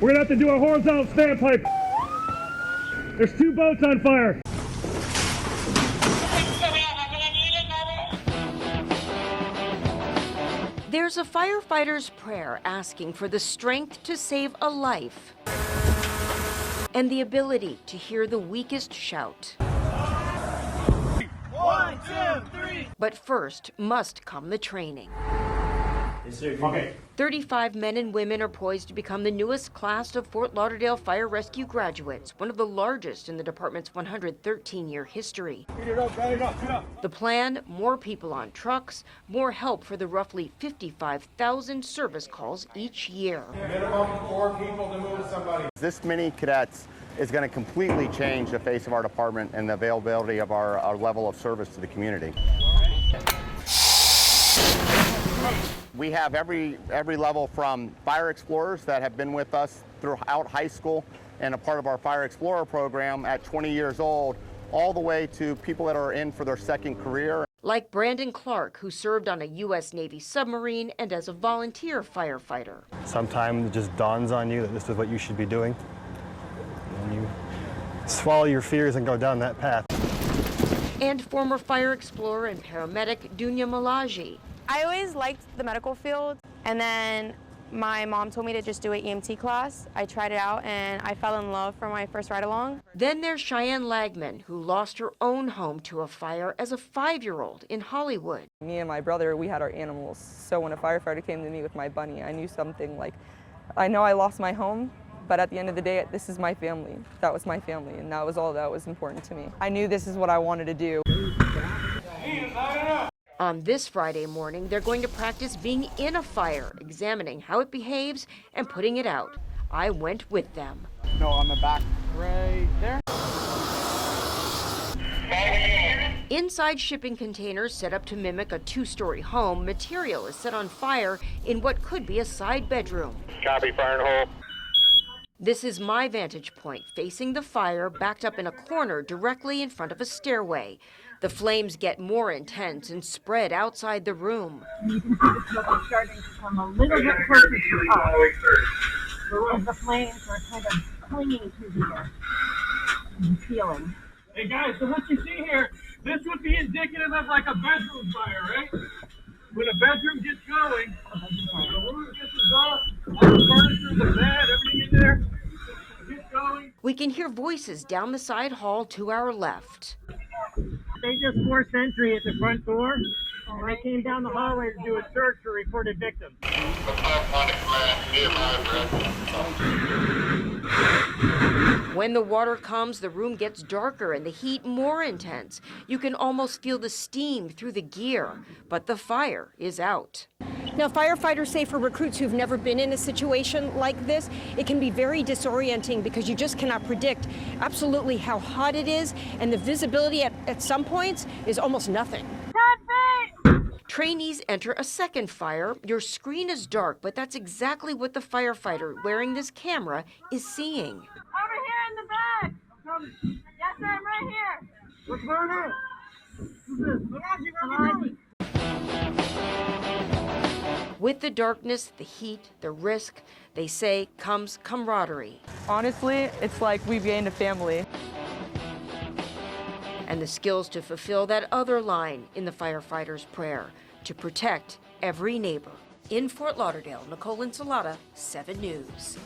We're gonna have to do a horizontal standpipe. There's 2 boats on fire. There's a firefighter's prayer asking for the strength to save a life and the ability to hear the weakest shout. 1, 2, 3. But first must come the training. Okay. 35 men and women are poised to become the newest class of Fort Lauderdale Fire Rescue graduates, one of the largest in the department's 113-year history. The plan, more people on trucks, more help for the roughly 55,000 service calls each year. Minimum 4 people to move somebody. This many cadets is going to completely change the face of our department and the availability of our level of service to the community. We have every level from fire explorers that have been with us throughout high school and a part of our Fire Explorer program at 20 years old, all the way to people that are in for their second career. Like Brandon Clark, who served on a U.S. Navy submarine and as a volunteer firefighter. Sometimes it just dawns on you that this is what you should be doing. And you swallow your fears and go down that path. And former fire explorer and paramedic Dunya Malaji. I always liked the medical field, and then my mom told me to just do an EMT class. I tried it out, and I fell in love for my first ride-along. Then there's Cheyenne Lagman, who lost her own home to a fire as a 5-year-old in Hollywood. Me and my brother, we had our animals, so when a firefighter came to me with my bunny, I knew something like, I know I lost my home, but at the end of the day, this is my family. That was my family, and that was all that was important to me. I knew this is what I wanted to do. On this Friday morning, they're going to practice being in a fire, examining how it behaves and putting it out. I went with them. No, on the back right there. Inside shipping containers set up to mimic a 2-story home, material is set on fire in what could be a side bedroom. Copy, fire and hole. This is my vantage point, facing the fire, backed up in a corner directly in front of a stairway. The flames get more intense and spread outside the room. You can see the smoke starting to come a little bit closer to us as the flames are kind of clinging to the ceiling. Hey guys, so what you see here, this would be indicative of like a bedroom fire, right? When a bedroom gets going, the room gets exhausted, all the furniture, the bed, everything in there gets going. We can hear voices down the side hall to our left. They just forced entry at the front door, and they came down the hallway to do a search for reported victims. When the water comes, the room gets darker and the heat more intense. You can almost feel the steam through the gear, but the fire is out. Now, firefighters say for recruits who've never been in a situation like this, it can be very disorienting because you just cannot predict absolutely how hot it is, and the visibility at some points is almost nothing. Trainees enter a second fire. Your screen is dark, but that's exactly what the firefighter wearing this camera is seeing. Over here in the back. Yes, sir, I'm right here. What's going on? With the darkness, the heat, the risk, they say comes camaraderie. Honestly, it's like we've gained a family. And the skills to fulfill that other line in the firefighter's prayer, to protect every neighbor. In Fort Lauderdale, NICOLE LINSALATA, 7 News.